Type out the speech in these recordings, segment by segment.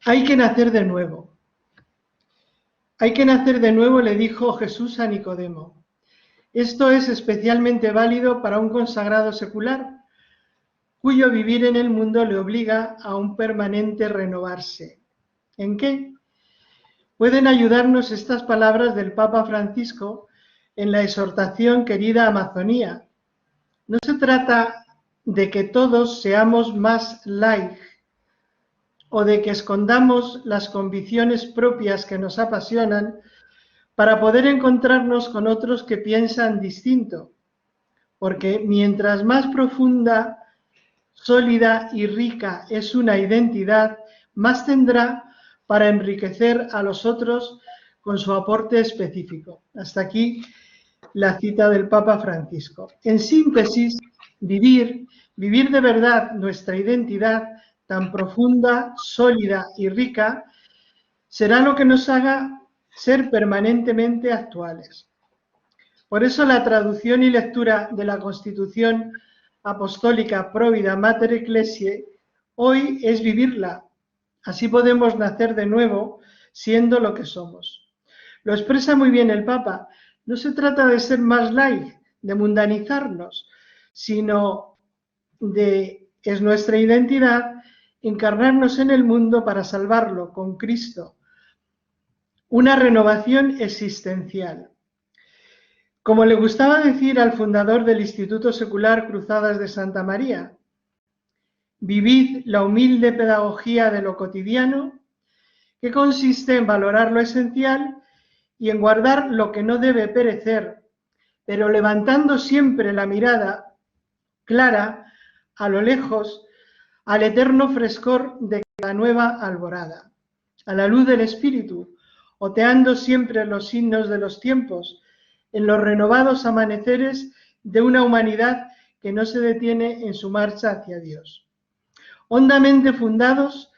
Hay que nacer de nuevo. Hay que nacer de nuevo, le dijo Jesús a Nicodemo. Esto es especialmente válido para un consagrado secular, cuyo vivir en el mundo le obliga a un permanente renovarse. ¿En qué? Pueden ayudarnos estas palabras del Papa Francisco en la exhortación Querida Amazonía. No se trata de que todos seamos más laicos o de que escondamos las convicciones propias que nos apasionan para poder encontrarnos con otros que piensan distinto, porque mientras más profunda, sólida y rica es una identidad, más tendrá para enriquecer a los otros con su aporte específico. Hasta aquí la cita del Papa Francisco. En síntesis, vivir de verdad nuestra identidad tan profunda, sólida y rica, será lo que nos haga ser permanentemente actuales. Por eso la traducción y lectura de la Constitución Apostólica Provida Mater Ecclesiae hoy es vivirla. Así podemos nacer de nuevo siendo lo que somos. Lo expresa muy bien el Papa. No se trata de ser más light, de mundanizarnos, sino es nuestra identidad encarnarnos en el mundo para salvarlo con Cristo. Una renovación existencial. Como le gustaba decir al fundador del Instituto Secular Cruzadas de Santa María, vivid la humilde pedagogía de lo cotidiano, que consiste en valorar lo esencial y en guardar lo que no debe perecer, pero levantando siempre la mirada clara a lo lejos, al eterno frescor de la nueva alborada, a la luz del Espíritu, oteando siempre los signos de los tiempos, en los renovados amaneceres de una humanidad que no se detiene en su marcha hacia Dios. Hondamente fundados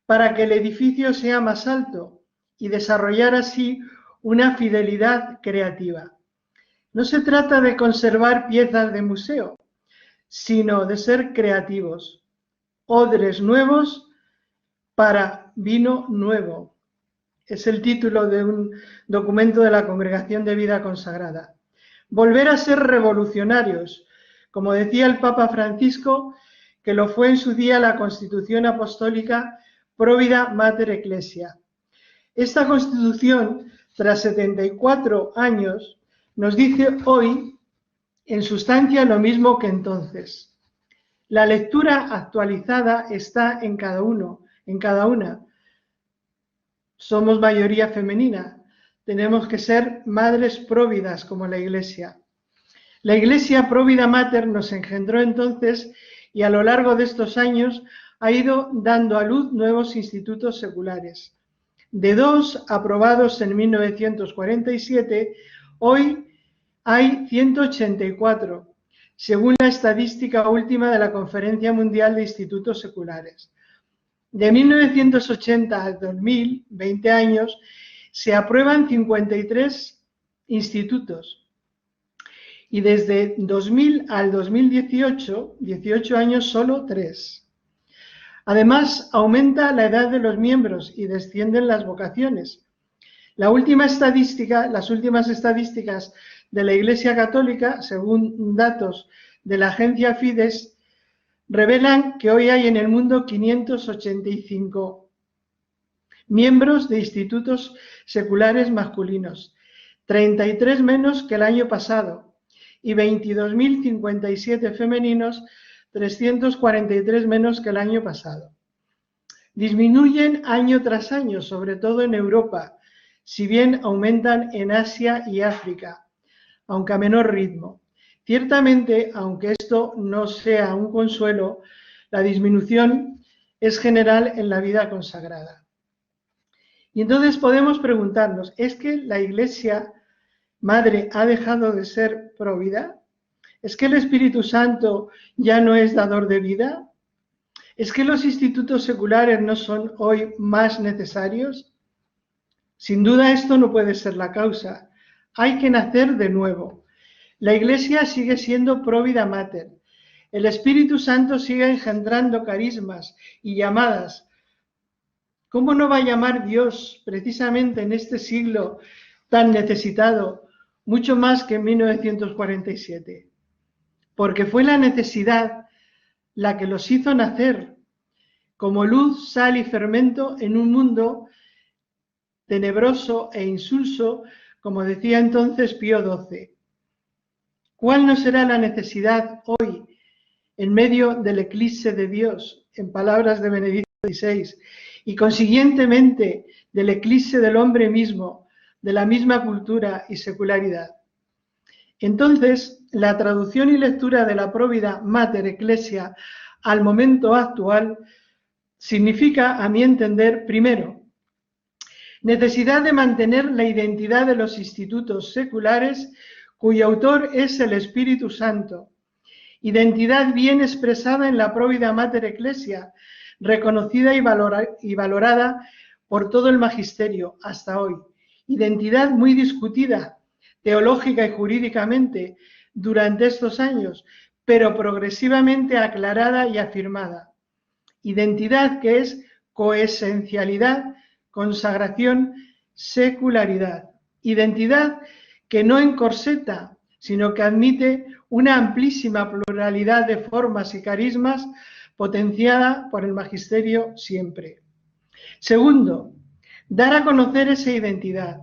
para que el edificio sea más alto y desarrollar así una fidelidad creativa. No se trata de conservar piezas de museo, sino de ser creativos, odres nuevos para vino nuevo. Es el título de un documento de la Congregación de Vida Consagrada. Volver a ser revolucionarios, como decía el Papa Francisco, que lo fue en su día la Constitución Apostólica Provida Mater Ecclesiae. Esta Constitución, tras 74 años, nos dice hoy, en sustancia, lo mismo que entonces. La lectura actualizada está en cada uno, en cada una. Somos mayoría femenina. Tenemos que ser madres próvidas como la Iglesia. La Iglesia Provida Mater nos engendró entonces y a lo largo de estos años ha ido dando a luz nuevos institutos seculares. De 2 aprobados en 1947, hoy hay 184, según la estadística última de la Conferencia Mundial de Institutos Seculares. De 1980 al 2000, 20 años, se aprueban 53 institutos. Y desde 2000 al 2018, 18 años, solo 3. Además, aumenta la edad de los miembros y descienden las vocaciones. Las últimas estadísticas de la Iglesia Católica, según datos de la agencia Fides, revelan que hoy hay en el mundo 585 miembros de institutos seculares masculinos, 33 menos que el año pasado, y 22.057 femeninos, 343 menos que el año pasado. Disminuyen año tras año, sobre todo en Europa, si bien aumentan en Asia y África, aunque a menor ritmo. Ciertamente, aunque esto no sea un consuelo, la disminución es general en la vida consagrada. Y entonces podemos preguntarnos, ¿es que la Iglesia Madre ha dejado de ser provida? ¿Es que el Espíritu Santo ya no es dador de vida? ¿Es que los institutos seculares no son hoy más necesarios? Sin duda esto no puede ser la causa. Hay que nacer de nuevo. La Iglesia sigue siendo Provida Mater. El Espíritu Santo sigue engendrando carismas y llamadas ¿Cómo no va a llamar Dios precisamente en este siglo tan necesitado, mucho más que en 1947? Porque fue la necesidad la que los hizo nacer como luz, sal y fermento en un mundo tenebroso e insulso, como decía entonces Pío XII. ¿Cuál no será la necesidad hoy, en medio del eclipse de Dios, en palabras de Benedicto XVI, y consiguientemente del eclipse del hombre mismo, de la misma cultura y secularidad? Entonces, la traducción y lectura de la Provida Mater Ecclesia al momento actual significa, a mi entender, primero, necesidad de mantener la identidad de los institutos seculares cuyo autor es el Espíritu Santo, identidad bien expresada en la Provida Mater Ecclesia, reconocida y valorada por todo el magisterio hasta hoy, identidad muy discutida teológica y jurídicamente durante estos años, pero progresivamente aclarada y afirmada, identidad que es coesencialidad, consagración, secularidad, identidad que no encorseta, sino que admite una amplísima pluralidad de formas y carismas potenciada por el magisterio siempre. Segundo, dar a conocer esa identidad.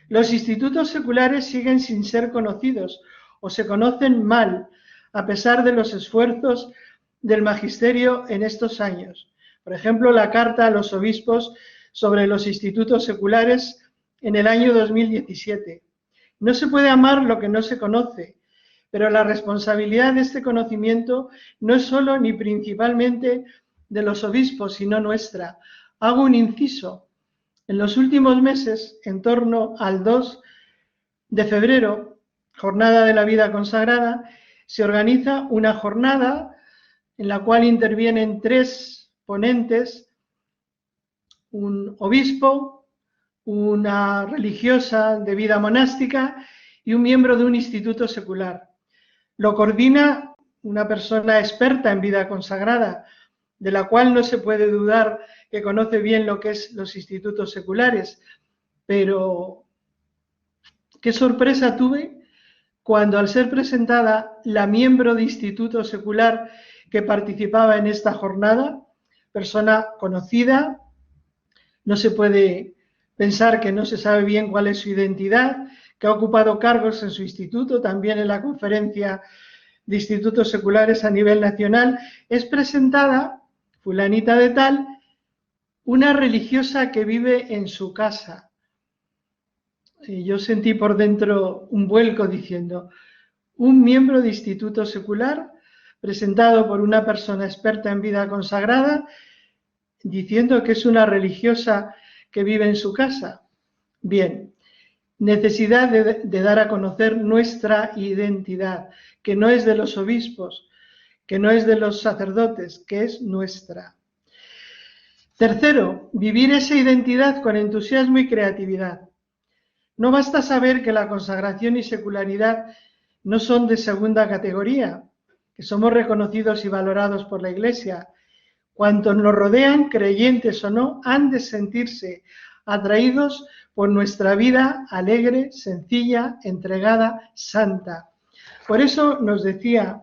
Los institutos seculares siguen sin ser conocidos o se conocen mal, a pesar de los esfuerzos del magisterio en estos años. Por ejemplo, la carta a los obispos sobre los institutos seculares en el año 2017. No se puede amar lo que no se conoce, pero la responsabilidad de este conocimiento no es solo ni principalmente de los obispos, sino nuestra. Hago un inciso. En los últimos meses, en torno al 2 de febrero, Jornada de la Vida Consagrada, se organiza una jornada en la cual intervienen 3 ponentes, un obispo, una religiosa de vida monástica y un miembro de un instituto secular. Lo coordina una persona experta en vida consagrada, de la cual no se puede dudar que conoce bien lo que es los institutos seculares, pero qué sorpresa tuve cuando, al ser presentada la miembro de instituto secular que participaba en esta jornada, persona conocida, no se puede pensar que no se sabe bien cuál es su identidad, que ha ocupado cargos en su instituto, también en la conferencia de institutos seculares a nivel nacional, es presentada, fulanita de tal, una religiosa que vive en su casa. Y yo sentí por dentro un vuelco diciendo, un miembro de instituto secular presentado por una persona experta en vida consagrada diciendo que es una religiosa que vive en su casa. Bien, necesidad de dar a conocer nuestra identidad, que no es de los obispos, que no es de los sacerdotes, que es nuestra. Tercero, vivir esa identidad con entusiasmo y creatividad. No basta saber que la consagración y secularidad no son de segunda categoría, que somos reconocidos y valorados por la Iglesia. Cuantos nos rodean, creyentes o no, han de sentirse atraídos por nuestra vida alegre, sencilla, entregada, santa. Por eso nos decía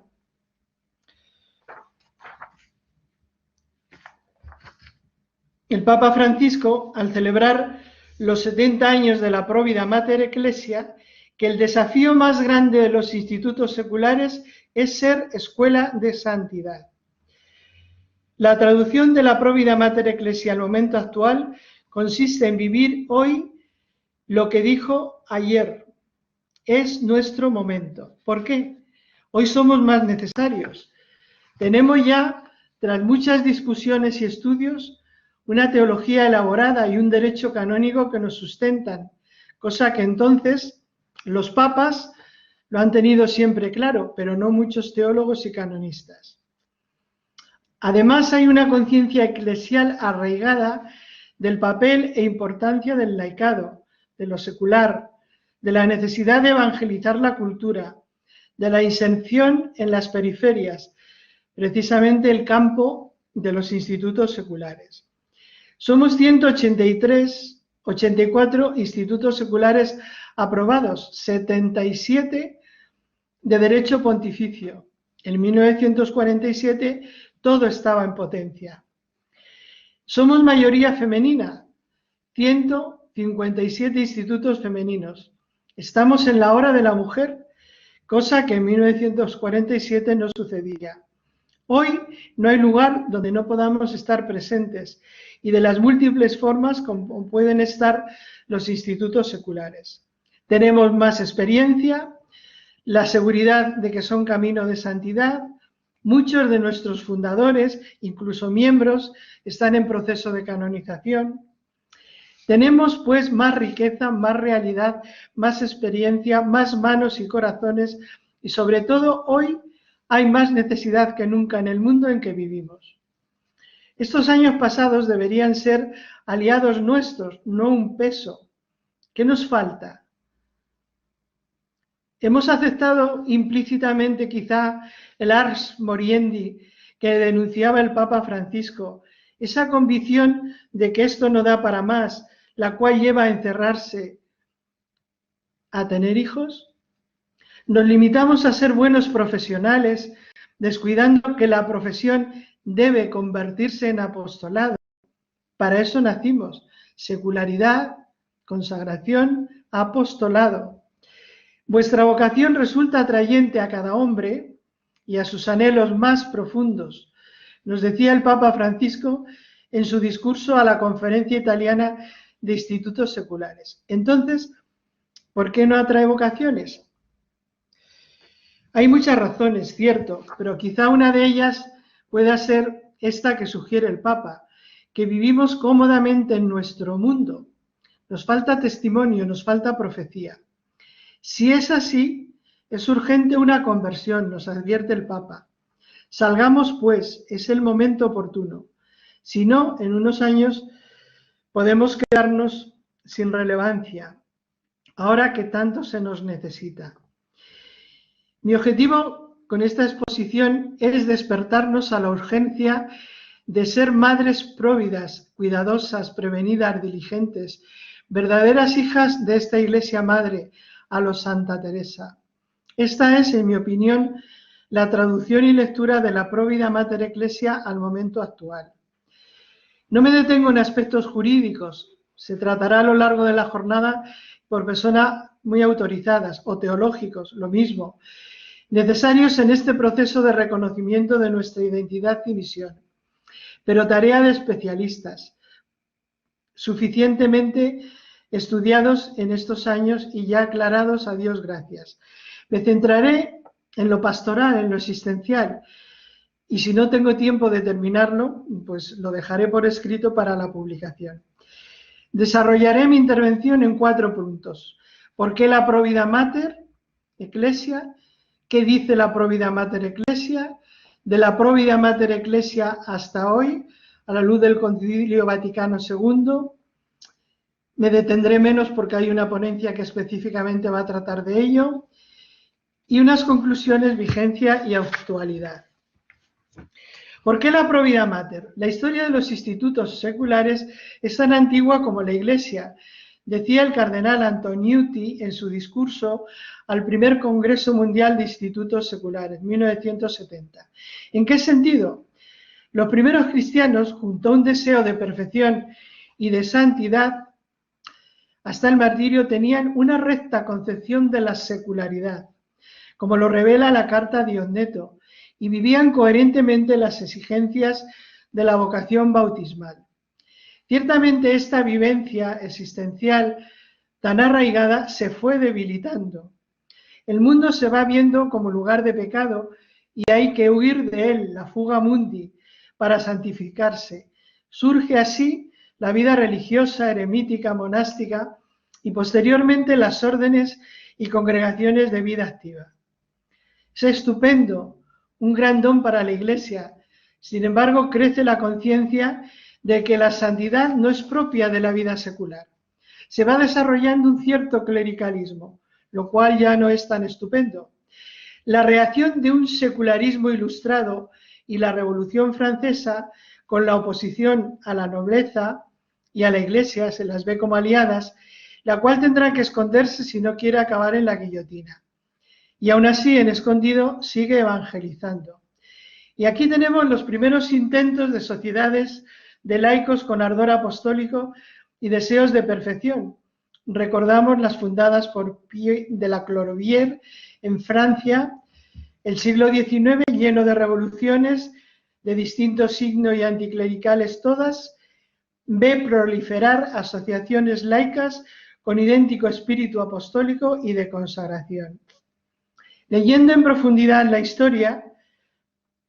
el Papa Francisco, al celebrar los 70 años de la Provida Mater Ecclesia, que el desafío más grande de los institutos seculares es ser escuela de santidad. La traducción de la Provida Mater Ecclesia al momento actual consiste en vivir hoy lo que dijo ayer. Es nuestro momento. ¿Por qué? Hoy somos más necesarios. Tenemos ya, tras muchas discusiones y estudios, una teología elaborada y un derecho canónico que nos sustentan, cosa que entonces los papas lo han tenido siempre claro, pero no muchos teólogos y canonistas. Además, hay una conciencia eclesial arraigada del papel e importancia del laicado, de lo secular, de la necesidad de evangelizar la cultura, de la inserción en las periferias, precisamente el campo de los institutos seculares. Somos 184 institutos seculares aprobados, 77 de derecho pontificio. En 1947 todo estaba en potencia. Somos mayoría femenina, 157 institutos femeninos. Estamos en la hora de la mujer, cosa que en 1947 no sucedía. Hoy no hay lugar donde no podamos estar presentes y de las múltiples formas como pueden estar los institutos seculares. Tenemos más experiencia, la seguridad de que son camino de santidad. Muchos de nuestros fundadores, incluso miembros, están en proceso de canonización. Tenemos pues más riqueza, más realidad, más experiencia, más manos y corazones y sobre todo hoy hay más necesidad que nunca en el mundo en que vivimos. Estos años pasados deberían ser aliados nuestros, no un peso. ¿Qué nos falta? Hemos aceptado implícitamente quizá el ars moriendi que denunciaba el Papa Francisco, esa convicción de que esto no da para más, la cual lleva a encerrarse a tener hijos. Nos limitamos a ser buenos profesionales, descuidando que la profesión debe convertirse en apostolado. Para eso nacimos, secularidad, consagración, apostolado. Vuestra vocación resulta atrayente a cada hombre y a sus anhelos más profundos, nos decía el Papa Francisco en su discurso a la Conferencia Italiana de Institutos Seculares. Entonces, ¿por qué no atrae vocaciones? Hay muchas razones, cierto, pero quizá una de ellas pueda ser esta que sugiere el Papa, que vivimos cómodamente en nuestro mundo. Nos falta testimonio, nos falta profecía. Si es así, es urgente una conversión, nos advierte el Papa. Salgamos, pues, es el momento oportuno. Si no, en unos años podemos quedarnos sin relevancia, ahora que tanto se nos necesita. Mi objetivo con esta exposición es despertarnos a la urgencia de ser madres próvidas, cuidadosas, prevenidas, diligentes, verdaderas hijas de esta Iglesia Madre, a los Santa Teresa. Esta es, en mi opinión, la traducción y lectura de la Provida Mater Ecclesia al momento actual. No me detengo en aspectos jurídicos, se tratará a lo largo de la jornada por personas muy autorizadas o teológicos, lo mismo, necesarios en este proceso de reconocimiento de nuestra identidad y misión, pero tarea de especialistas, suficientemente estudiados en estos años y ya aclarados, a Dios gracias. Me centraré en lo pastoral, en lo existencial, y si no tengo tiempo de terminarlo, pues lo dejaré por escrito para la publicación. Desarrollaré mi intervención en 4 puntos. ¿Por qué la Provida Mater Ecclesia? ¿Qué dice la Provida Mater Ecclesia? De la Provida Mater Ecclesia hasta hoy, a la luz del Concilio Vaticano II. Me detendré menos porque hay una ponencia que específicamente va a tratar de ello. Y unas conclusiones, vigencia y actualidad. ¿Por qué la Provida Mater? La historia de los institutos seculares es tan antigua como la Iglesia, decía el cardenal Antoniuti en su discurso al primer Congreso Mundial de Institutos Seculares, 1970. ¿En qué sentido? Los primeros cristianos, junto a un deseo de perfección y de santidad, hasta el martirio, tenían una recta concepción de la secularidad, como lo revela la carta a Diogneto, y vivían coherentemente las exigencias de la vocación bautismal. Ciertamente esta vivencia existencial tan arraigada se fue debilitando. El mundo se va viendo como lugar de pecado y hay que huir de él, la fuga mundi, para santificarse. Surge así la vida religiosa, eremítica, monástica y posteriormente las órdenes y congregaciones de vida activa. Es estupendo, un gran don para la Iglesia. Sin embargo, crece la conciencia de que la santidad no es propia de la vida secular. Se va desarrollando un cierto clericalismo, lo cual ya no es tan estupendo. La reacción de un secularismo ilustrado y la Revolución Francesa, con la oposición a la nobleza, y a la Iglesia se las ve como aliadas, la cual tendrá que esconderse si no quiere acabar en la guillotina. Y aún así, en escondido, sigue evangelizando. Y aquí tenemos los primeros intentos de sociedades de laicos con ardor apostólico y deseos de perfección. Recordamos las fundadas por Pío de la Clorovier en Francia, el siglo XIX lleno de revoluciones de distinto signo y anticlericales todas, ve proliferar asociaciones laicas con idéntico espíritu apostólico y de consagración. Leyendo en profundidad la historia,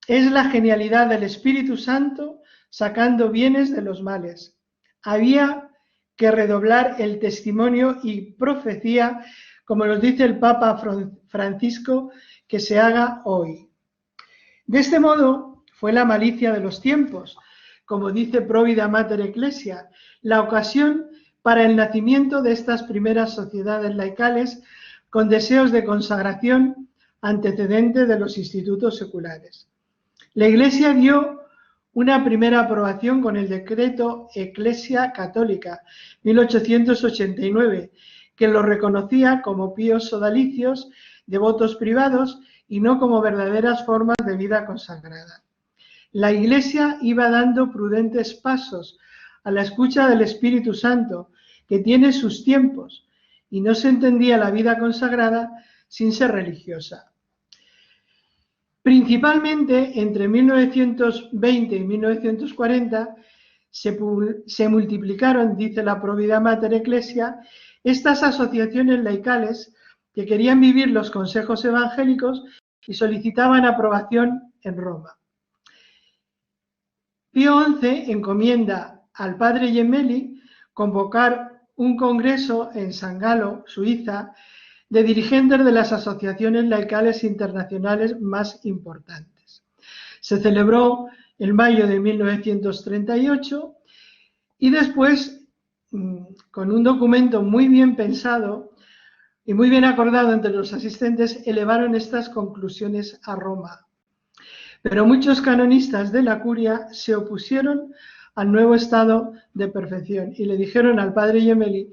es la genialidad del Espíritu Santo sacando bienes de los males. Había que redoblar el testimonio y profecía, como nos dice el Papa Francisco, que se haga hoy. De este modo fue la malicia de los tiempos, como dice Provida Mater Ecclesia, la ocasión para el nacimiento de estas primeras sociedades laicales con deseos de consagración antecedente de los institutos seculares. La Iglesia dio una primera aprobación con el decreto Ecclesia Católica 1889, que lo reconocía como píos sodalicios, devotos privados y no como verdaderas formas de vida consagrada. La Iglesia iba dando prudentes pasos a la escucha del Espíritu Santo, que tiene sus tiempos, y no se entendía la vida consagrada sin ser religiosa. Principalmente entre 1920 y 1940 se multiplicaron, dice la Provida Mater Ecclesia, estas asociaciones laicales que querían vivir los consejos evangélicos y solicitaban aprobación en Roma. Pío XI encomienda al padre Gemelli convocar un congreso en San Galo, Suiza, de dirigentes de las asociaciones laicales internacionales más importantes. Se celebró en mayo de 1938 y después, con un documento muy bien pensado y muy bien acordado entre los asistentes, elevaron estas conclusiones a Roma. Pero muchos canonistas de la curia se opusieron al nuevo estado de perfección y le dijeron al padre Gemelli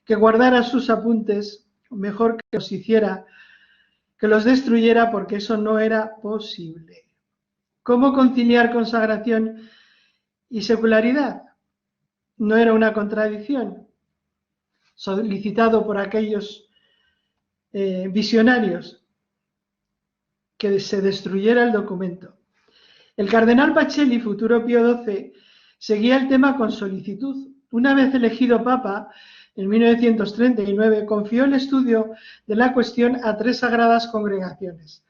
que guardara sus apuntes, mejor que los hiciera, que los destruyera, porque eso no era posible. ¿Cómo conciliar consagración y secularidad? No era una contradicción, solicitado por aquellos visionarios, que se destruyera el documento. El cardenal Pacelli, futuro Pío XII, seguía el tema con solicitud. Una vez elegido papa, en 1939, confió el estudio de la cuestión a 3 sagradas congregaciones,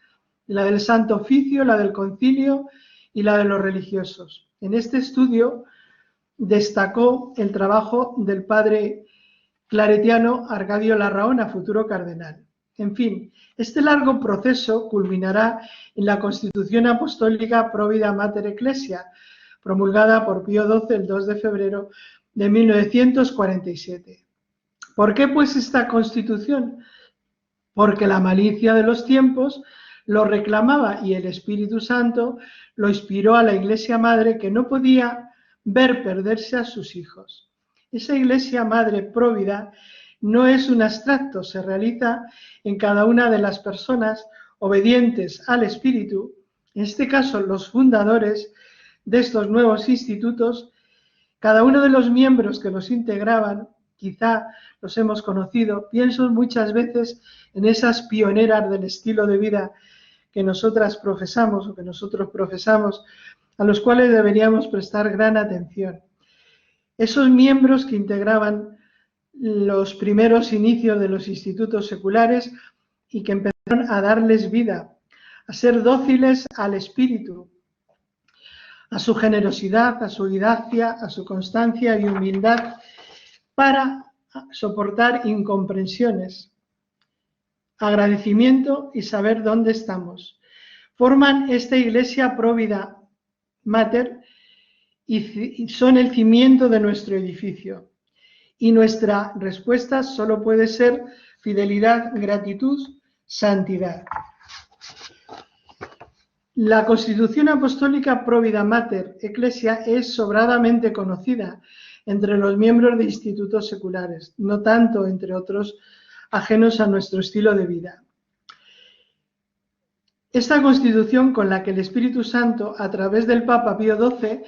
la del Santo Oficio, la del Concilio y la de los religiosos. En este estudio destacó el trabajo del padre claretiano Arcadio Larraona, futuro cardenal. En fin, este largo proceso culminará en la Constitución Apostólica Provida Mater Ecclesia, promulgada por Pío XII el 2 de febrero de 1947. ¿Por qué pues esta Constitución? Porque la malicia de los tiempos lo reclamaba y el Espíritu Santo lo inspiró a la Iglesia Madre, que no podía ver perderse a sus hijos. Esa Iglesia Madre próvida no es un abstracto, se realiza en cada una de las personas obedientes al Espíritu, en este caso los fundadores de estos nuevos institutos. Cada uno de los miembros que los integraban, quizá los hemos conocido, pienso muchas veces en esas pioneras del estilo de vida que nosotras profesamos o que nosotros profesamos, a los cuales deberíamos prestar gran atención. Esos miembros que integraban los primeros inicios de los institutos seculares y que empezaron a darles vida, a ser dóciles al Espíritu, a su generosidad, a su audacia, a su constancia y humildad para soportar incomprensiones, agradecimiento y saber dónde estamos. Forman esta Iglesia Provida Mater y son el cimiento de nuestro edificio. Y nuestra respuesta solo puede ser fidelidad, gratitud, santidad. La Constitución Apostólica Provida Mater Ecclesia es sobradamente conocida. entre los miembros de institutos seculares, no tanto entre otros ajenos a nuestro estilo de vida. Esta Constitución, con la que el Espíritu Santo, a través del Papa Pío XII,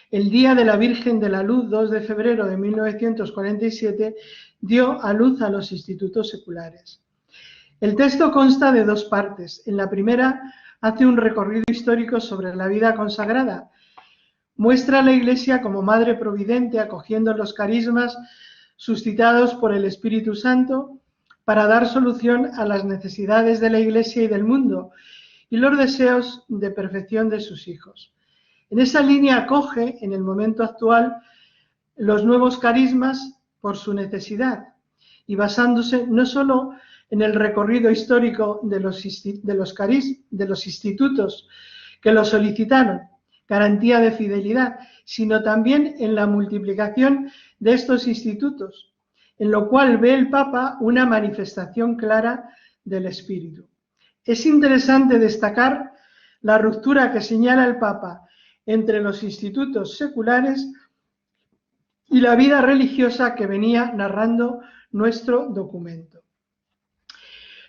el Día de la Virgen de la Luz, 2 de febrero de 1947, dio a luz a los institutos seculares. El texto consta de dos partes. En la primera hace un recorrido histórico sobre la vida consagrada. Muestra a la Iglesia como Madre Providente acogiendo los carismas suscitados por el Espíritu Santo para dar solución a las necesidades de la Iglesia y del mundo y los deseos de perfección de sus hijos. En esa línea acoge, en el momento actual, los nuevos carismas por su necesidad y basándose no solo en el recorrido histórico de los institutos que lo solicitaron, garantía de fidelidad, sino también en la multiplicación de estos institutos, en lo cual ve el Papa una manifestación clara del Espíritu. Es interesante destacar la ruptura que señala el Papa entre los institutos seculares y la vida religiosa que venía narrando nuestro documento.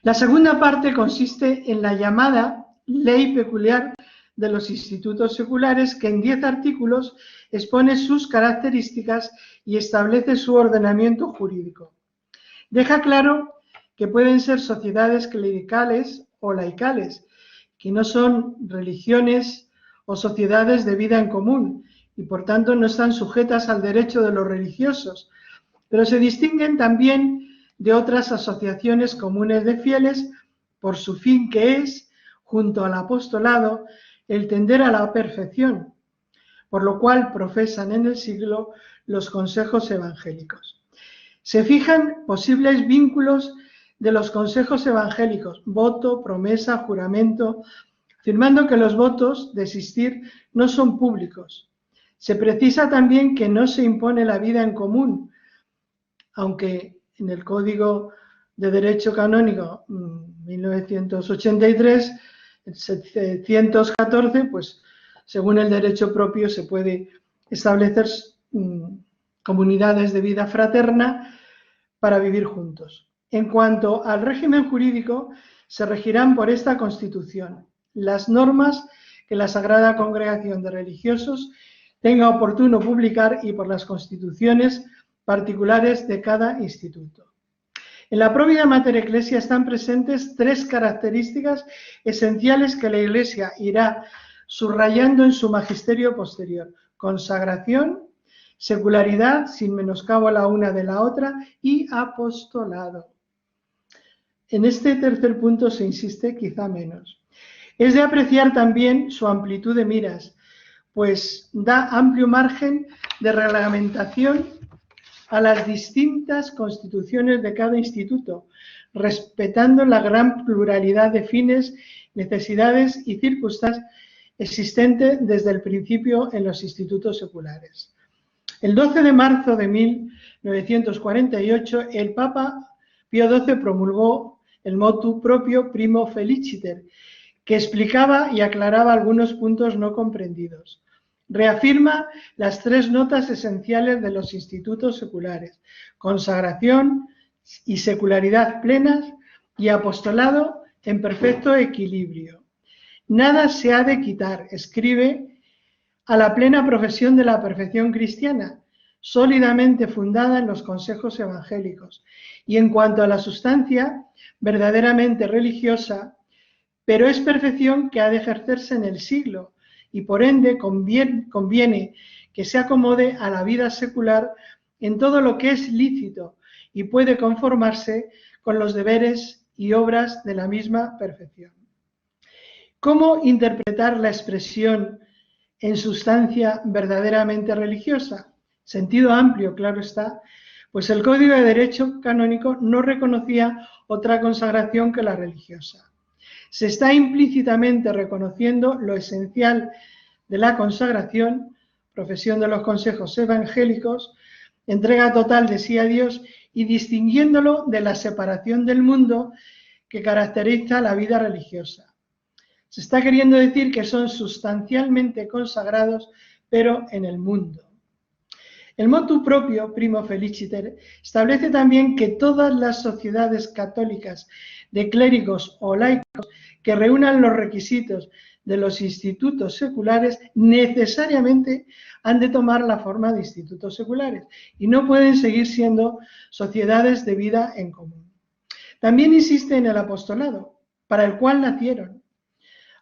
La segunda parte consiste en la llamada Ley Peculiar de los Institutos Seculares, que en 10 artículos expone sus características y establece su ordenamiento jurídico. Deja claro que pueden ser sociedades clericales o laicales, que no son religiones o sociedades de vida en común y por tanto no están sujetas al derecho de los religiosos, pero se distinguen también de otras asociaciones comunes de fieles por su fin que es, junto al apostolado, el tender a la perfección, por lo cual profesan en el siglo los consejos evangélicos. Se fijan posibles vínculos de los consejos evangélicos, voto, promesa, juramento, afirmando que los votos de existir no son públicos. Se precisa también que no se impone la vida en común, aunque en el Código de Derecho Canónico 1983, el 714, pues según el derecho propio se puede establecer comunidades de vida fraterna para vivir juntos. En cuanto al régimen jurídico, se regirán por esta Constitución las normas que la Sagrada Congregación de Religiosos tenga oportuno publicar y por las constituciones particulares de cada instituto. En la Provida Mater Ecclesia están presentes 3 características esenciales que la Iglesia irá subrayando en su magisterio posterior: consagración, secularidad, sin menoscabo la una de la otra, y apostolado. En este tercer punto se insiste quizá menos. Es de apreciar también su amplitud de miras, pues da amplio margen de reglamentación a las distintas constituciones de cada instituto, respetando la gran pluralidad de fines, necesidades y circunstancias existentes desde el principio en los institutos seculares. El 12 de marzo de 1948, el Papa Pío XII promulgó el motu propio Primo Feliciter, que explicaba y aclaraba algunos puntos no comprendidos. Reafirma las 3 notas esenciales de los institutos seculares: consagración y secularidad plenas y apostolado en perfecto equilibrio. Nada se ha de quitar, escribe, a la plena profesión de la perfección cristiana, sólidamente fundada en los consejos evangélicos, y en cuanto a la sustancia, verdaderamente religiosa, pero es perfección que ha de ejercerse en el siglo, y por ende conviene que se acomode a la vida secular en todo lo que es lícito y puede conformarse con los deberes y obras de la misma perfección. ¿Cómo interpretar la expresión en sustancia verdaderamente religiosa? Sentido amplio, claro está, pues el Código de Derecho Canónico no reconocía otra consagración que la religiosa. Se está implícitamente reconociendo lo esencial de la consagración, profesión de los consejos evangélicos, entrega total de sí a Dios y distinguiéndolo de la separación del mundo que caracteriza la vida religiosa. Se está queriendo decir que son sustancialmente consagrados, pero en el mundo. El motu propio, Primo Feliciter, establece también que todas las sociedades católicas de clérigos o laicos que reúnan los requisitos de los institutos seculares necesariamente han de tomar la forma de institutos seculares y no pueden seguir siendo sociedades de vida en común. También insiste en el apostolado, para el cual nacieron,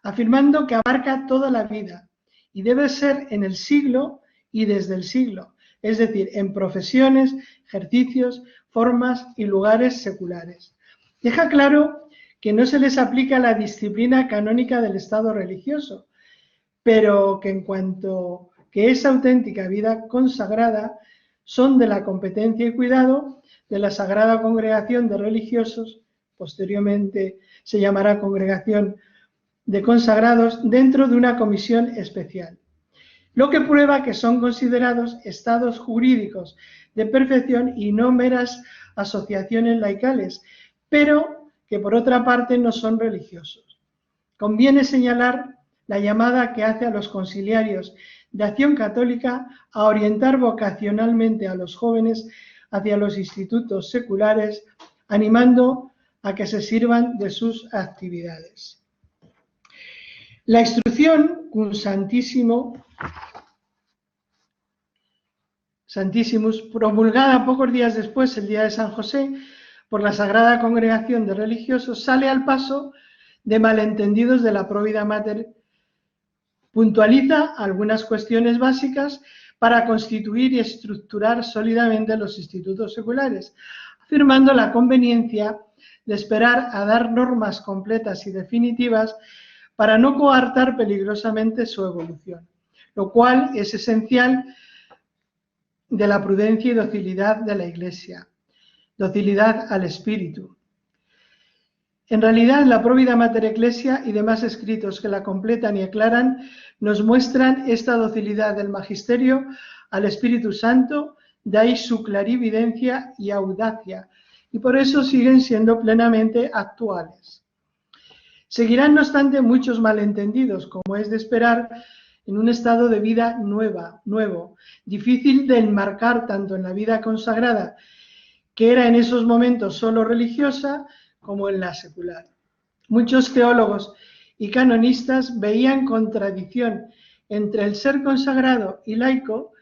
afirmando que abarca toda la vida y debe ser en el siglo y desde el siglo, es decir, en profesiones, ejercicios, formas y lugares seculares. Deja claro que no se les aplica la disciplina canónica del Estado religioso, pero que en cuanto que es auténtica vida consagrada, son de la competencia y cuidado de la Sagrada Congregación de Religiosos, posteriormente se llamará Congregación de Consagrados, dentro de una comisión especial, lo que prueba que son considerados estados jurídicos de perfección y no meras asociaciones laicales, pero que por otra parte no son religiosos. Conviene señalar la llamada que hace a los conciliarios de Acción Católica a orientar vocacionalmente a los jóvenes hacia los institutos seculares, animando a que se sirvan de sus actividades. La instrucción cum Santissimus, promulgada pocos días después, el día de San José, por la Sagrada Congregación de Religiosos, sale al paso de malentendidos de la Provida Mater. Puntualiza algunas cuestiones básicas para constituir y estructurar sólidamente los institutos seculares, afirmando la conveniencia de esperar a dar normas completas y definitivas para no coartar peligrosamente su evolución, lo cual es esencial de la prudencia y docilidad de la Iglesia, docilidad al Espíritu. En realidad, la Provida Mater Ecclesia y demás escritos que la completan y aclaran nos muestran esta docilidad del Magisterio al Espíritu Santo, de ahí su clarividencia y audacia, y por eso siguen siendo plenamente actuales. Seguirán, no obstante, muchos malentendidos, como es de esperar en un estado de vida nuevo, difícil de enmarcar tanto en la vida consagrada, que era en esos momentos solo religiosa, como en la secular. Muchos teólogos y canonistas veían contradicción entre el ser consagrado y laico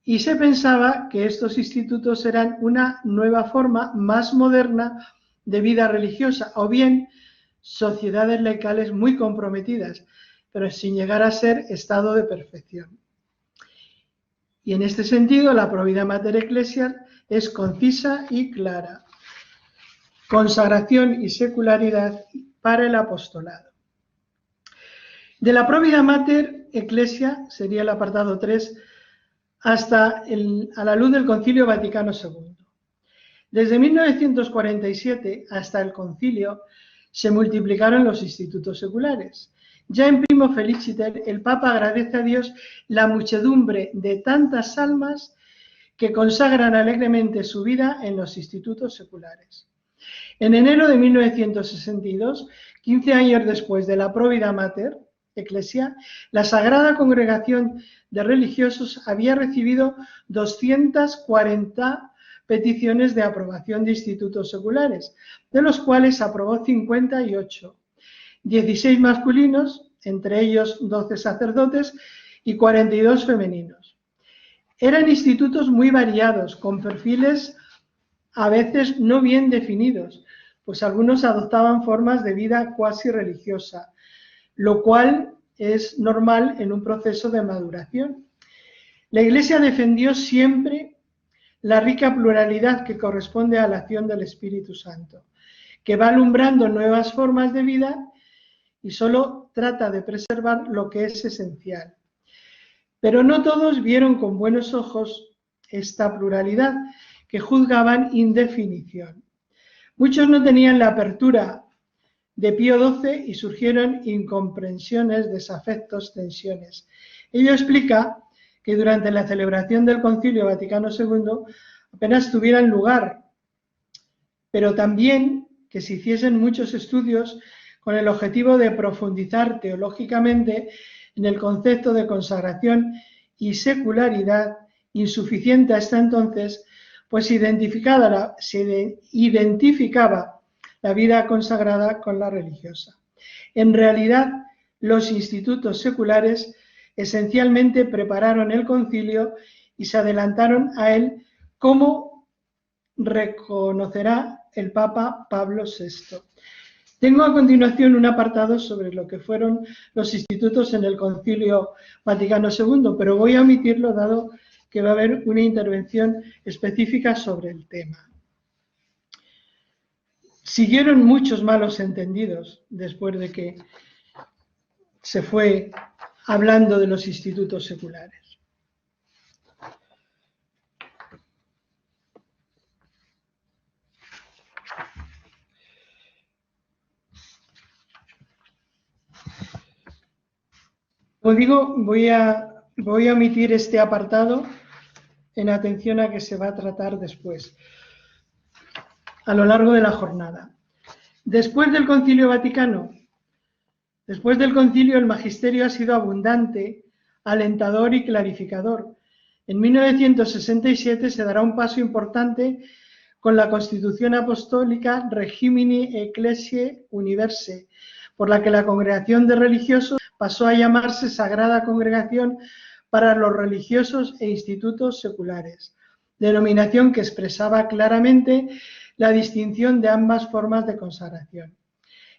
y se pensaba que estos institutos eran una nueva forma más moderna de vida religiosa o bien sociedades laicales muy comprometidas, pero sin llegar a ser estado de perfección. Y en este sentido, la Provida Mater Ecclesia es concisa y clara. Consagración y secularidad para el apostolado. De la Provida Mater Ecclesia, sería el apartado 3, hasta a la luz del Concilio Vaticano II. Desde 1947 hasta el concilio se multiplicaron los institutos seculares. Ya en Primo Feliciter, el Papa agradece a Dios la muchedumbre de tantas almas que consagran alegremente su vida en los institutos seculares. En enero de 1962, 15 años después de la Provida Mater Ecclesia, la Sagrada Congregación de Religiosos había recibido 240 peticiones de aprobación de institutos seculares, de los cuales aprobó 58, 16 masculinos, entre ellos 12 sacerdotes y 42 femeninos. Eran institutos muy variados, con perfiles a veces no bien definidos, pues algunos adoptaban formas de vida cuasi religiosa, lo cual es normal en un proceso de maduración. La Iglesia defendió siempre la rica pluralidad que corresponde a la acción del Espíritu Santo, que va alumbrando nuevas formas de vida y solo trata de preservar lo que es esencial. Pero no todos vieron con buenos ojos esta pluralidad, que juzgaban indefinición. Muchos no tenían la apertura de Pío XII y surgieron incomprensiones, desafectos, tensiones. Ello explica que durante la celebración del Concilio Vaticano II apenas tuvieran lugar, pero también que se hiciesen muchos estudios con el objetivo de profundizar teológicamente en el concepto de consagración y secularidad insuficiente hasta entonces, pues se identificaba la vida consagrada con la religiosa. En realidad, los institutos seculares esencialmente prepararon el concilio y se adelantaron a él, como reconocerá el Papa Pablo VI. Tengo a continuación un apartado sobre lo que fueron los institutos en el Concilio Vaticano II, pero voy a omitirlo dado que va a haber una intervención específica sobre el tema. Siguieron muchos malos entendidos después de que se fue hablando de los institutos seculares. Como digo, voy a omitir este apartado en atención a que se va a tratar después, a lo largo de la jornada. Después del Concilio Vaticano, después del concilio, el magisterio ha sido abundante, alentador y clarificador. En 1967 se dará un paso importante con la Constitución Apostólica Regimini Ecclesiae Universae, por la que la congregación de religiosos pasó a llamarse Sagrada Congregación para los Religiosos e Institutos Seculares, denominación que expresaba claramente la distinción de ambas formas de consagración.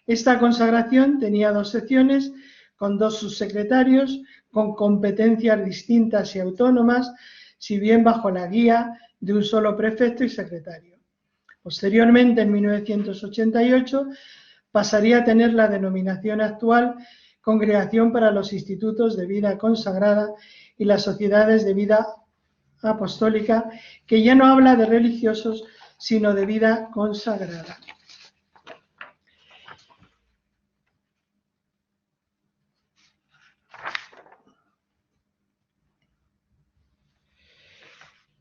Esta consagración tenía dos secciones, con dos subsecretarios, con competencias distintas y autónomas, si bien bajo la guía de un solo prefecto y secretario. Posteriormente, en 1988, pasaría a tener la denominación actual Congregación para los Institutos de Vida Consagrada y las Sociedades de Vida Apostólica, que ya no habla de religiosos, sino de vida consagrada.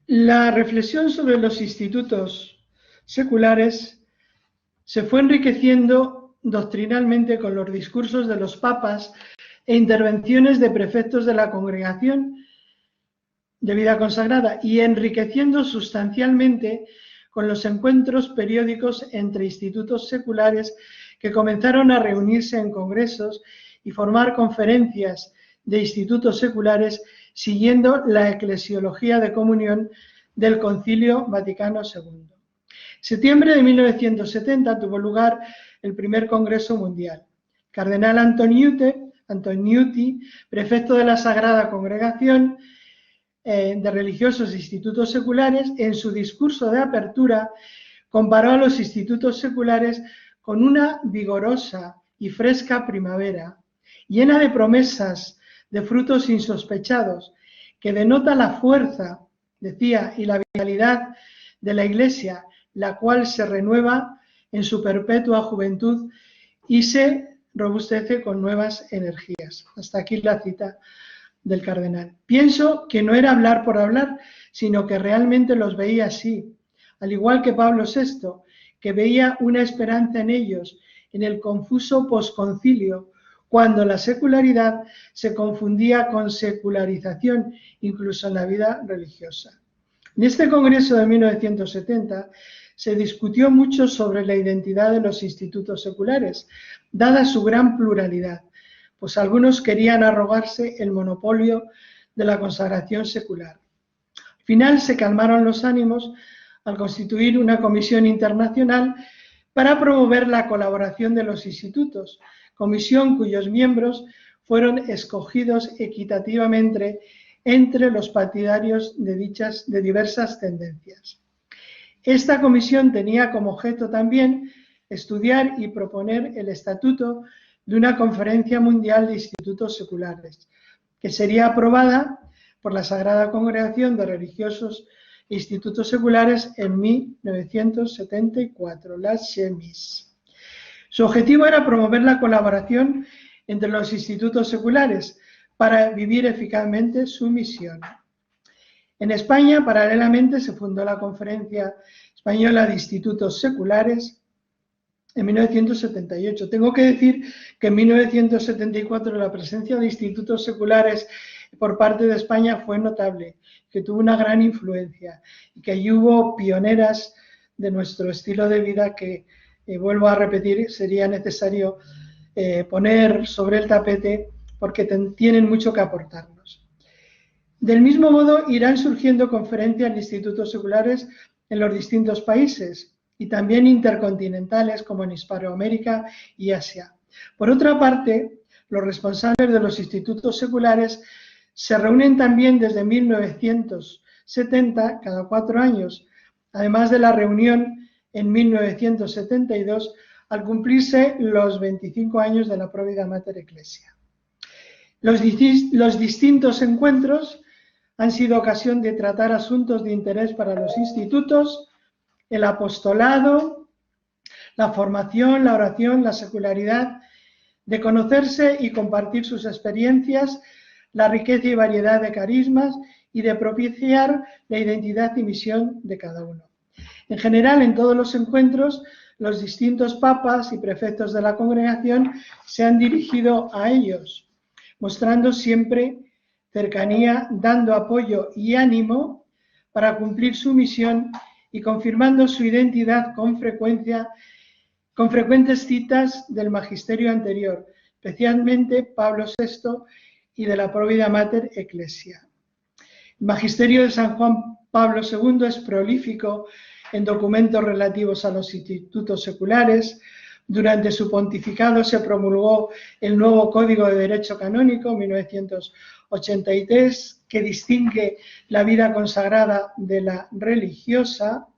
La reflexión sobre los institutos seculares se fue enriqueciendo doctrinalmente con los discursos de los papas e intervenciones de prefectos de la Congregación de Vida Consagrada y enriqueciendo sustancialmente con los encuentros periódicos entre institutos seculares que comenzaron a reunirse en congresos y formar conferencias de institutos seculares siguiendo la eclesiología de comunión del Concilio Vaticano II. Septiembre de 1970 tuvo lugar el primer Congreso Mundial. Cardenal Antoniuti, prefecto de la Sagrada Congregación de Religiosos e Institutos Seculares, en su discurso de apertura comparó a los institutos seculares con una vigorosa y fresca primavera, llena de promesas, de frutos insospechados, que denota la fuerza, decía, y la vitalidad de la Iglesia, la cual se renueva en su perpetua juventud y se robustece con nuevas energías. Hasta aquí la cita del cardenal. Pienso que no era hablar por hablar, sino que realmente los veía así, al igual que Pablo VI, que veía una esperanza en ellos, en el confuso posconcilio, cuando la secularidad se confundía con secularización, incluso en la vida religiosa. En este congreso de 1970 se discutió mucho sobre la identidad de los institutos seculares, dada su gran pluralidad, pues algunos querían arrogarse el monopolio de la consagración secular. Al final se calmaron los ánimos al constituir una comisión internacional para promover la colaboración de los institutos, comisión cuyos miembros fueron escogidos equitativamente entre los partidarios de diversas tendencias. Esta comisión tenía como objeto también estudiar y proponer el estatuto de una conferencia mundial de institutos seculares, que sería aprobada por la Sagrada Congregación de Religiosos e Institutos Seculares en 1974, la SEMIS. Su objetivo era promover la colaboración entre los institutos seculares para vivir eficazmente su misión. En España, paralelamente, se fundó la Conferencia Española de Institutos Seculares en 1978. Tengo que decir que en 1974 la presencia de institutos seculares por parte de España fue notable, que tuvo una gran influencia y que allí hubo pioneras de nuestro estilo de vida que, vuelvo a repetir, sería necesario poner sobre el tapete porque tienen mucho que aportarnos. Del mismo modo, irán surgiendo conferencias de institutos seculares en los distintos países y también intercontinentales como en Hispanoamérica y Asia. Por otra parte, los responsables de los institutos seculares se reúnen también desde 1970, cada 4 años, además de la reunión en 1972, al cumplirse los 25 años de la Provida Mater Ecclesia. Los distintos encuentros han sido ocasión de tratar asuntos de interés para los institutos, el apostolado, la formación, la oración, la secularidad, de conocerse y compartir sus experiencias, la riqueza y variedad de carismas y de propiciar la identidad y misión de cada uno. En general, en todos los encuentros, los distintos papas y prefectos de la congregación se han dirigido a ellos, mostrando siempre cercanía, dando apoyo y ánimo para cumplir su misión y confirmando su identidad con frecuentes citas del magisterio anterior, especialmente Pablo VI y de la Provida Mater Ecclesia. El magisterio de San Juan Pablo II es prolífico en documentos relativos a los institutos seculares. Durante su pontificado se promulgó el nuevo Código de Derecho Canónico, 1983, que distingue la vida consagrada de la religiosa.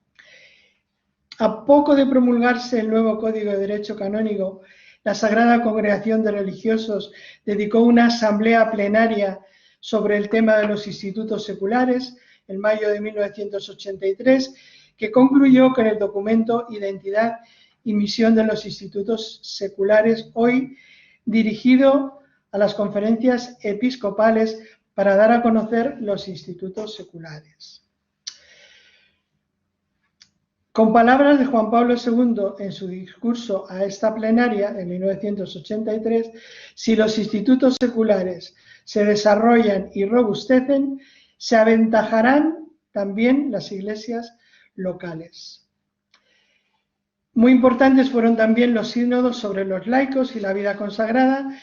A poco de promulgarse el nuevo Código de Derecho Canónico, la Sagrada Congregación de Religiosos dedicó una asamblea plenaria sobre el tema de los institutos seculares en mayo de 1983, que concluyó con el documento Identidad y Misión de los Institutos Seculares, hoy dirigido a las conferencias episcopales para dar a conocer los institutos seculares. Con palabras de Juan Pablo II en su discurso a esta plenaria en 1983, si los institutos seculares se desarrollan y robustecen, se aventajarán también las iglesias locales. Muy importantes fueron también los sínodos sobre los laicos y la vida consagrada,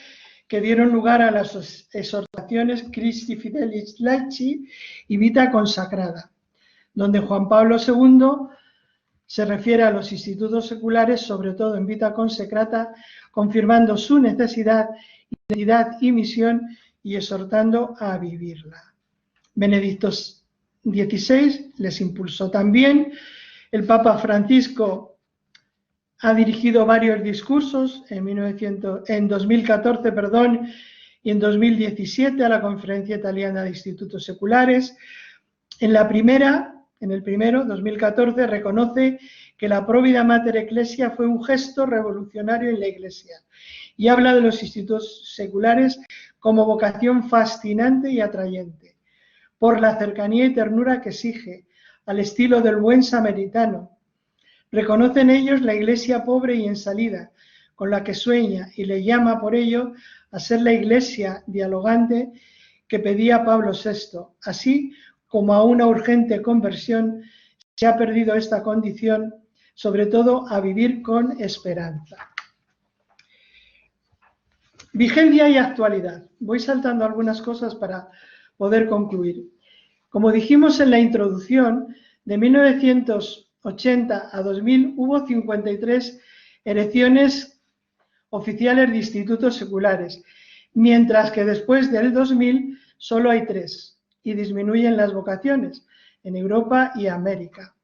que dieron lugar a las exhortaciones Christi Fidelis Laici y Vita Consacrada, donde Juan Pablo II se refiere a los institutos seculares, sobre todo en Vita Consecrata, confirmando su necesidad, identidad y misión y exhortando a vivirla. Benedicto XVI les impulsó también. El Papa Francisco ha dirigido varios discursos en 2014 y en 2017 a la Conferencia Italiana de Institutos Seculares. En el primero, 2014, reconoce que la Provida Mater Ecclesia fue un gesto revolucionario en la Iglesia y habla de los institutos seculares como vocación fascinante y atrayente, por la cercanía y ternura que exige, al estilo del buen samaritano. Reconoce en ellos la Iglesia pobre y en salida, con la que sueña, y le llama por ello a ser la Iglesia dialogante que pedía Pablo VI, así como a una urgente conversión. Se ha perdido esta condición, sobre todo a vivir con esperanza. Vigencia y actualidad. Voy saltando algunas cosas para poder concluir. Como dijimos en la introducción, de 1980 a 2000 hubo 53 erecciones oficiales de institutos seculares, mientras que después del 2000 solo hay 3. Y disminuyen las vocaciones en Europa y América.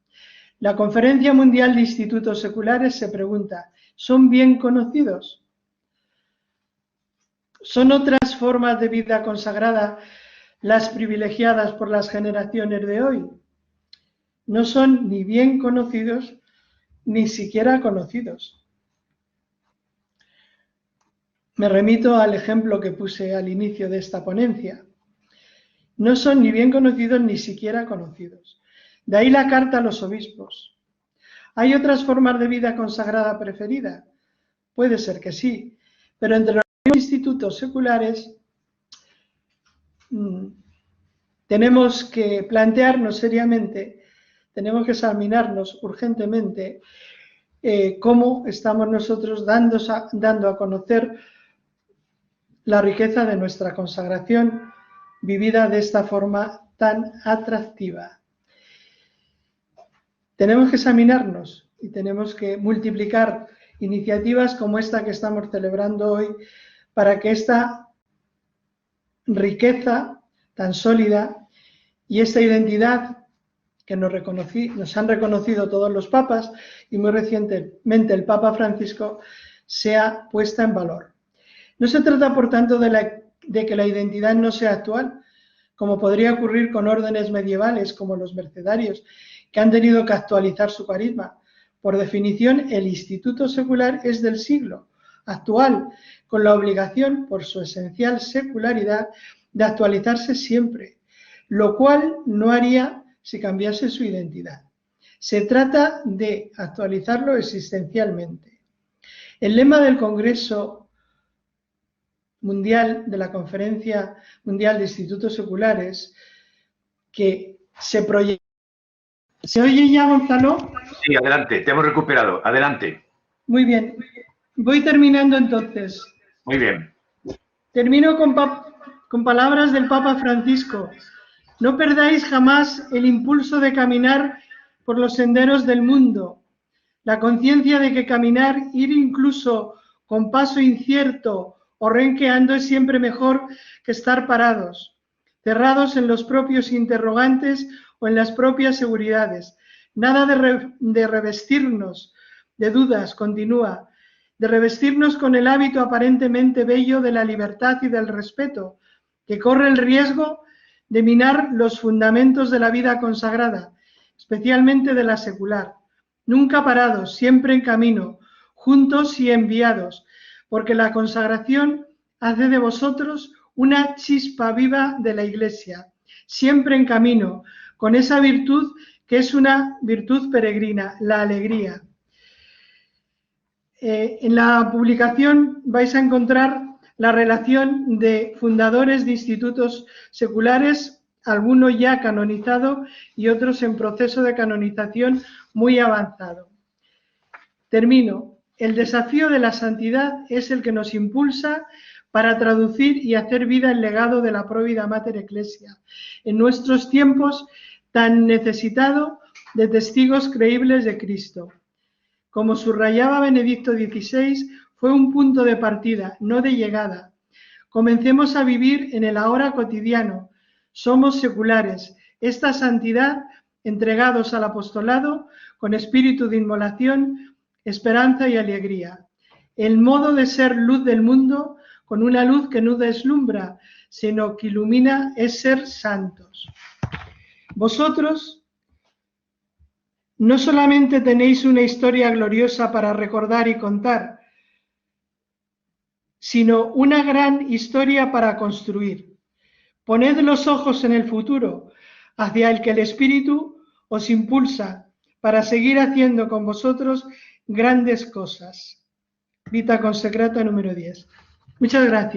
La Conferencia Mundial de Institutos Seculares se pregunta, ¿son bien conocidos? ¿Son otras formas de vida consagrada las privilegiadas por las generaciones de hoy? No son ni bien conocidos, ni siquiera conocidos. Me remito al ejemplo que puse al inicio de esta ponencia. No son ni bien conocidos ni siquiera conocidos. De ahí la carta a los obispos. ¿Hay otras formas de vida consagrada preferida? Puede ser que sí, pero entre los institutos seculares tenemos que plantearnos seriamente, tenemos que examinarnos urgentemente cómo estamos nosotros dando a conocer la riqueza de nuestra consagración vivida de esta forma tan atractiva. Tenemos que examinarnos y tenemos que multiplicar iniciativas como esta que estamos celebrando hoy para que esta riqueza tan sólida y esta identidad que nos han reconocido todos los papas y muy recientemente el Papa Francisco sea puesta en valor. No se trata, por tanto, de que la identidad no sea actual, como podría ocurrir con órdenes medievales como los mercedarios, que han tenido que actualizar su carisma. Por definición, el instituto secular es del siglo actual, con la obligación, por su esencial secularidad, de actualizarse siempre, lo cual no haría si cambiase su identidad. Se trata de actualizarlo existencialmente. El lema del Congreso Mundial, de la Conferencia Mundial de Institutos Seculares, que se proyecta. ¿Se oye ya, Gonzalo? Sí, adelante, te hemos recuperado. Adelante. Muy bien. Voy terminando entonces. Muy bien. Termino con palabras del Papa Francisco. No perdáis jamás el impulso de caminar por los senderos del mundo. La conciencia de que caminar, ir incluso con paso incierto o renqueando es siempre mejor que estar parados, cerrados en los propios interrogantes o en las propias seguridades. Nada de revestirnos de dudas, continúa, de revestirnos con el hábito aparentemente bello de la libertad y del respeto, que corre el riesgo de minar los fundamentos de la vida consagrada, especialmente de la secular. Nunca parados, siempre en camino, juntos y enviados, porque la consagración hace de vosotros una chispa viva de la Iglesia, siempre en camino, con esa virtud que es una virtud peregrina, la alegría. En la publicación vais a encontrar la relación de fundadores de institutos seculares, algunos ya canonizados y otros en proceso de canonización muy avanzado. Termino. El desafío de la santidad es el que nos impulsa para traducir y hacer vida el legado de la Provida Mater Ecclesia en nuestros tiempos tan necesitado de testigos creíbles de Cristo. Como subrayaba Benedicto XVI, fue un punto de partida, no de llegada. Comencemos a vivir en el ahora cotidiano. Somos seculares. Esta santidad, entregados al apostolado, con espíritu de inmolación, esperanza y alegría. El modo de ser luz del mundo, con una luz que no deslumbra, sino que ilumina, es ser santos. Vosotros no solamente tenéis una historia gloriosa para recordar y contar, sino una gran historia para construir. Poned los ojos en el futuro, hacia el que el Espíritu os impulsa para seguir haciendo con vosotros grandes cosas. Vita Consecrata número 10. Muchas gracias.